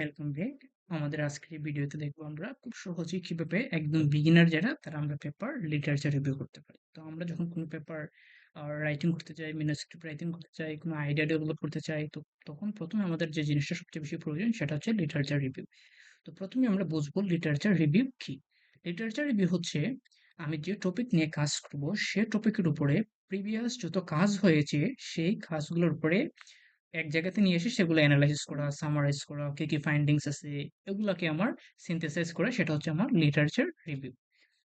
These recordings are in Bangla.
Welcome back. আমাদের আজকের এই ভিডিওতে দেখবো আমরা খুব সহজেই কিভাবে একদম বিগিনার যারা তারা আমরা পেপার লিটারেচার রিভিউ করতে পারি। তো আমরা যখন কোনো পেপার রাইটিং করতে চাই, ম্যানুস্ক্রিপ্ট রাইটিং করতে চাই, কোনো আইডিয়া ডেভেলপ করতে চাই, তো তখন প্রথমে আমাদের যে জিনিসটা সবচেয়ে বেশি প্রয়োজন সেটা হচ্ছে লিটারেচার রিভিউ। তো প্রথমে আমরা বুঝবো লিটারেচার রিভিউ কি। লিটারেচার রিভিউ হচ্ছে আমি যে টপিক নিয়ে কাজ করব সে টপিকের উপরে প্রিভিয়াস যত কাজ হয়েছে সেই কাজগুলোর উপরে এক জায়গাতে নিয়ে এসে সেগুলো এনালাইসিস করা, সামারাইজ করা, কি কি ফাইন্ডিংস আছে এগুলাকে আমার সিনথেসাইজ করে সেটা হচ্ছে আমার লিটারেচার রিভিউ।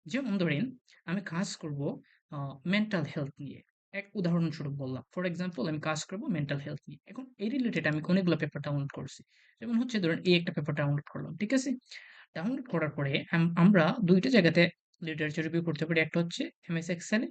যেমন ধরেন আমি কাজ করব মেন্টাল হেলথ নিয়ে। এক উদাহরণস্বরূপ বললাম, ফর এক্সাম্পল আমি কাজ করব মেন্টাল হেলথ নিয়ে। এখন এই রিলেটেড আমি কোনগুলো পেপার ডাউনলোড করছি, যেমন হচ্ছে ধরেন এই একটা পেপার ডাউনলোড করলাম, ঠিক আছে। ডাউনলোড করার পরে আমরা দুইটা জায়গাতে লিটারেচার রিভিউ করতে পারি। একটা হচ্ছে এমএস এক্সেলে,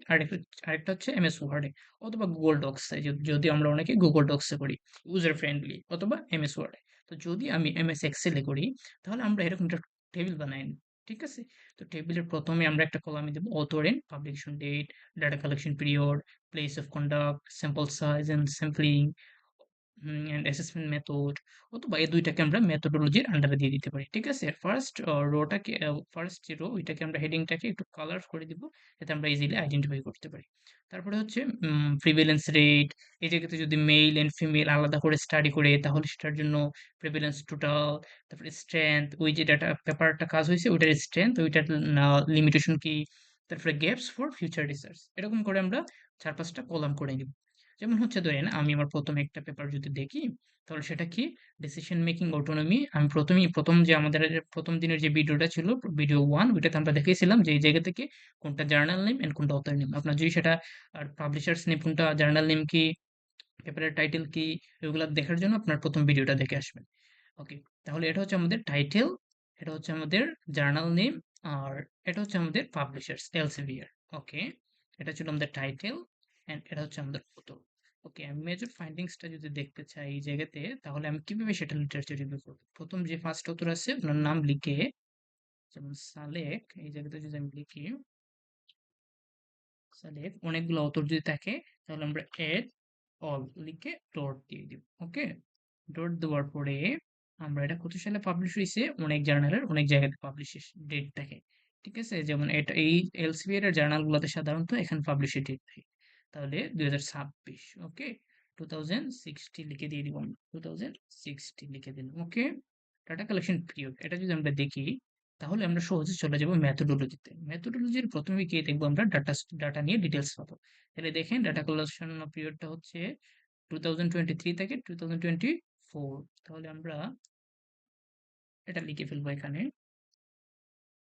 আরেকটা হচ্ছে এমএস ওয়ার্ডে অথবা গুগল ডক্সে। যদি আমরা অনেকে গুগল ডক্সে করি ইউজার ফ্রেন্ডলি, অথবা এমএস ওয়ার্ডে। তো যদি আমি এমএস এক্সেলে করি তাহলে আমরা এরকম একটা টেবিল বানাই নিই, ঠিক আছে। তো টেবিলের প্রথমে আমরা একটা কলামে দেবো author and publication date, data collection period, place of conduct, sample size and sampling and assessment method, অথবা এই দুইটাকে আমরা মেথোডোলজির আন্ডারে দিয়ে দিতে পারি, ঠিক আছে। ফার্স্ট রোটাকে, ফার্স্ট যে রো ওইটাকে আমরা হেডিংটাকে একটু কালার করে দিব যাতে আমরা ইজিলি আইডেন্টিফাই করতে পারি। তারপরে হচ্ছে প্রিভেলেন্স রেট। এই জায়গাতে যদি মেল এন্ড ফিমেল আলাদা করে স্টাডি করে তাহলে সেটার জন্য প্রিভেলেন্স টোটাল। তারপরে স্ট্রেংথ, ওই যে ডাটা পেপারটা কাজ হয়েছে ওইটার স্ট্রেংথ, ওইটার লিমিটেশন কি। তারপরে গ্যাপস ফর ফিউচার রিসার্চ। এরকম করে আমরা 4-5টা কলাম করে নিব। যেমন হচ্ছে ধরেন আমি আমার প্রথম একটা পেপার যদি দেখি তাহলে সেটা কি, ডিসিশন মেকিং অটোনমি। আমি প্রথম যে আমাদের যে প্রথম দিনের যে ভিডিওটা ছিল, ভিডিও 1, ওইটাতে আমরা দেখেছিলাম যে এই জায়গা থেকে কোনটা জার্নাল নেম এন্ড কোনটা অথর নেম। আপনার যদি সেটা আর পাবলিশার্স নেম কোনটা, জার্নাল নেম কি, পেপারের টাইটেল কি, এগুলো দেখার জন্য আপনার প্রথম ভিডিওটা দেখে আসবেন। ওকে, তাহলে এটা হচ্ছে আমাদের টাইটেল, এটা হচ্ছে আমাদের জার্নাল নেম, আর এটা হচ্ছে আমাদের পাবলিশার্স এলসেভিয়ার। ওকে, এটা ছিল আমাদের টাইটেল এন্ড এটা হচ্ছে আমাদের অথর। ওকে, আমি মেজর ফাইন্ডিংসটা যদি দেখতে চাই এই জায়গাতে তাহলে আমি কিভাবে সেটা লিটারেচার রিভিউ করব। প্রথম যে ফার্স্ট অথর আছে ওনার নাম লিখে, যেমন সালেক, এই জায়গাতে যদি আমি লিখি সালেক, অনেকগুলো অথর যদি থাকে তাহলে আমরা এড অল লিখে ডট দিয়ে দিব। ওকে, ডট দেওয়ার পরে আমরা এটা কত সালে পাবলিশ হয়েছে, অনেক জার্নালের অনেক জায়গাতে পাবলিশ ডেট থাকে, ঠিক আছে। যেমন এটা এই এলসেভিয়ার এর জার্নালগুলোতে সাধারণত এখানে পাবলিশের ডেট থাকে, তাহলে 2026। ওকে, 2060 লিখে দিয়ে দিব, আমরা 2060 লিখে দিলাম। ওকে, ডাটা কালেকশন পিরিয়ড, এটা যদি আমরা দেখি তাহলে আমরা সহজে চলে যাব মেথোডোলজিতে। মেথোডোলজির প্রথমে গিয়ে দেখবো আমরা ডাটা নিয়ে ডিটেলস পাবো। তাহলে দেখেন ডাটা কালেকশন পিরিয়ডটা হচ্ছে 2023 থেকে 2024। তাহলে আমরা এটা লিখে ফেলবো এখানে,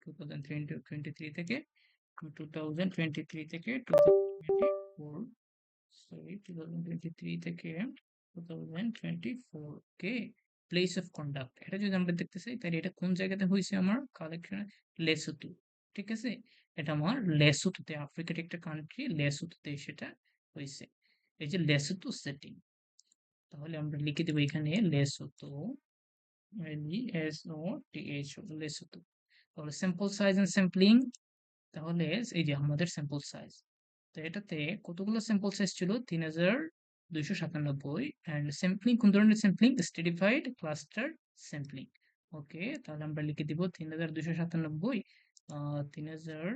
2023 থেকে 2023 থেকে 2024, সরি 2023 থেকে 2024। ওকে, প্লেস অফ কন্ডাক্ট, এটা যদি আমরা দেখতে চাই তাহলে এটা কোন জায়গাতে হয়েছে আমার কালেকশন, লেসোতো, ঠিক আছে। এটা আমার লেসোতোতে, আফ্রিকার একটা কান্ট্রি লেসোতোতে সেটা হয়েছে, এই যে লেসোতো সেটিং। তাহলে আমরা লিখে দেবো এখানে লেসোতো, লেসোতো, লেসোতো। তাহলে স্যাম্পল সাইজ এন্ড স্যাম্পলিং, তাহলে এই যে আমাদের স্যাম্পল সাইজ, তো এটাতে কতগুলো স্যাম্পল সাইজ ছিল, 3297। অ্যান্ড স্যাম্পলিং কোন ধরনের sampling, stratified cluster sampling. Okay, তাহলে আমরা লিখে দিব 3297, 3000,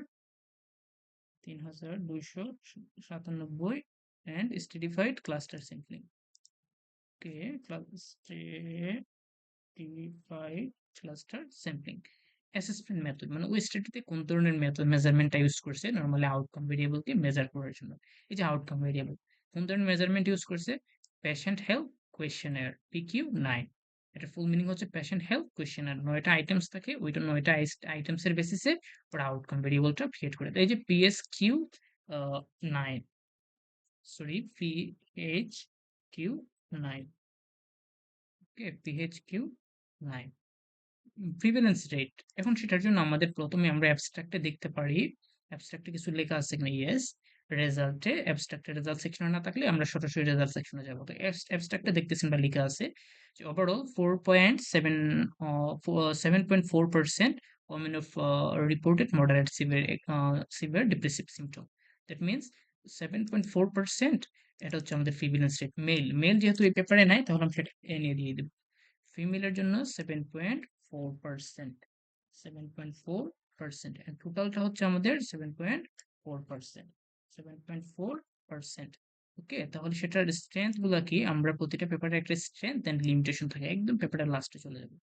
3297 and stratified cluster sampling. Okay, stratified cluster sampling. Assessment method মানে ওই স্টাডিতে কোন ধরনের মেথড মেজারমেন্টটা ইউজ করছে, নরমালি আউটকাম ভেরিয়েবলকে মেজার করার জন্য। এই যে আউটকাম ভেরিয়েবল কোন ধরনের মেজারমেন্ট ইউজ করছে, পেশেন্ট হেলথ কোয়েশ্চেনার PQ9। এটার ফুল মিনিং হচ্ছে পেশেন্ট হেলথ কোয়েশ্চেনার। 9টা আইটেমস থাকে, ওইটা 9টা আইটেমসের বেসিসে ওরা আউটকাম ভেরিয়েবলটা ক্রিয়েট করে দেয়। এই যে PSQ9, সরি PHQ9। ওকে, PHQ9 প্রিভ্যালেন্স রেট। এখন সেটার জন্য আমাদের প্রথমে আমরা অ্যাবস্ট্রাক্টে দেখতে পারি, অ্যাবস্ট্রাক্টে কিছু লেখা আছে কিনা। ইয়েস, রেজাল্টে, অ্যাবস্ট্রাক্টে রেজাল্ট সেকশনে না থাকলে আমরা সরাসরি রেজাল্ট সেকশনে যাব। তো অ্যাবস্ট্রাক্টে দেখতেছেন বা লেখা আছে যে overall 7.4% women of reported moderate severe depressive symptom. That means 7.4%, এটা হচ্ছে আমাদের প্রিভ্যালেন্স রেট। মেল যেহেতু এই পেপারে নাই তাহলে আমরা সেটা এ নিয়ে দিয়ে দেব। ফিমেলের জন্য 7.4%, 7.4%, and টোটালটা হচ্ছে আমাদের 7.4%, 7.4%। ওকে, তাহলে সেটার স্ট্রেংথ গুলা কি, আমরা প্রতিটা পেপারে একটা স্ট্রেংথ এন্ড লিমিটেশন থাকে, একদম পেপারের লাস্টে চলে যাবে।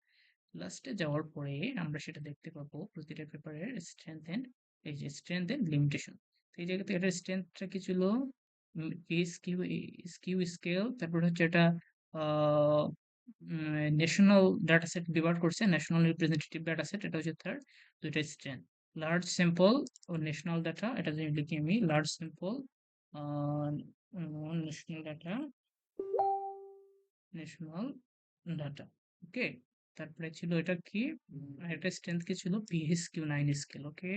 লাস্টে যাওয়ার পরে আমরা সেটা দেখতে পাবো প্রতিটা পেপারের স্ট্রেংথ এন্ড, এই যে স্ট্রেংথ এন্ড লিমিটেশন। এই জায়গাতে এটার স্ট্রেংথটা কি ছিল, স্কিউ স্কিউ স্কেল, তারপর হচ্ছে এটা ন্যাশনাল ডাটা সেট ব্যবহার করছে, ন্যাশনাল রিপ্রেজেন্টেটিভ ডাটা সেট, এটা হচ্ছে তার দুইটা স্ট্রেংথ। লার্জ স্যাম্পল ও ন্যাশনাল ডাটা, এটা যদি লিখি আমি large sample national data, national data. Okay, তারপরে ছিল এটা কি, একটা স্ট্রেংথ কি ছিল, PHQ-9 scale. Okay,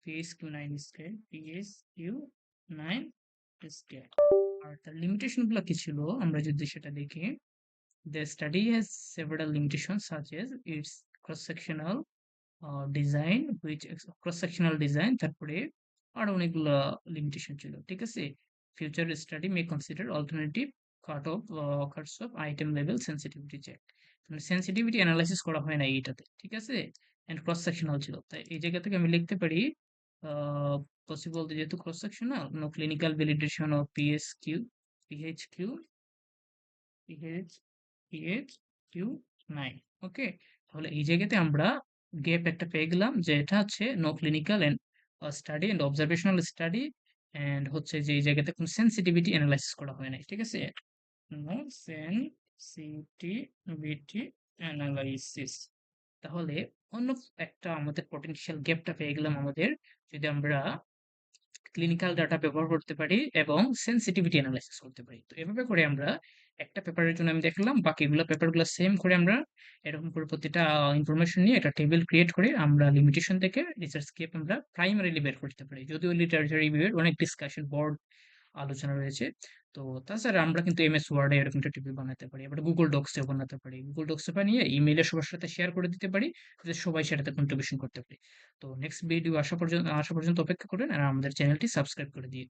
PHQ-9 scale, PHQ-9 scale. আর তার লিমিটেশন গুলো কি ছিল আমরা যদি সেটা দেখি, the study has several limitations such as its cross-sectional design, cross sectional design, তারপরে আরো অনেকগুলা লিমিটেশন ছিল, ঠিক আছে। Future study may consider alternative cuts of item level sensitivity check, মানে সেন্সিটিভিটি অ্যানালাইসিস করা হয় না এইটাতে, ঠিক আছে। এন্ড ক্রস সেকশনাল ছিল, তাই এই জায়গা থেকে আমি লিখতে পারি পসিবল, যেহেতু cross sectional, no clinical validation of PHQ PHQ-9। Okay, তাহলে এই জায়গাতে আমরা গ্যাপ একটা পেয়ে গেলাম, যে এটা হচ্ছে no clinical and study and observational study, and হচ্ছে যে এই জায়গাতে কোনো সেন্সিটিভিটি অ্যানালাইসিস করা হয় নাই, ঠিক আছে। No sensitivity analysis. তাহলে অন্য একটা আমাদের পটেনশিয়াল গ্যাপটা পেয়ে গেলাম আমাদের, যদি আমরা ক্লিনিক্যাল ডাটা ব্যবহার করতে পারি এবং সেনসিটিভিটি অ্যানালাইসিস করতে পারি। তো এভাবে করে আমরা একটা পেপারের জন্য আমি দেখলাম, বাকিগুলো পেপারগুলো সেম করে আমরা এরকম করে প্রতিটা ইনফরমেশন নিয়ে একটা টেবিল ক্রিয়েট করে আমরা লিমিটেশন থেকে রিসার্চ স্কেপ আমরা প্রাইমারিলি বের করতে পারি, যদিও লিটারেচার রিভিউয়ের অনেক ডিসকাশন বোর্ড আলোচনা রয়েছে। তো তাছাড়া আমরা কিন্তু এমএস ওয়ার্ডে এরকম একটা টেবিল বানাতে পারি, আবার গুগল ডক্সে বানাতে পারি, গুগল ডক্সে বানিয়ে ইমেইলে সবার সাথে শেয়ার করে দিতে পারি, যাতে সবাই সেটাতে কন্ট্রিবিউশন করতে পারি। তো নেক্সট ভিডিও আসা পর্যন্ত অপেক্ষা করেন, আর আমাদের চ্যানেলটি সাবস্ক্রাইব করে দিয়ে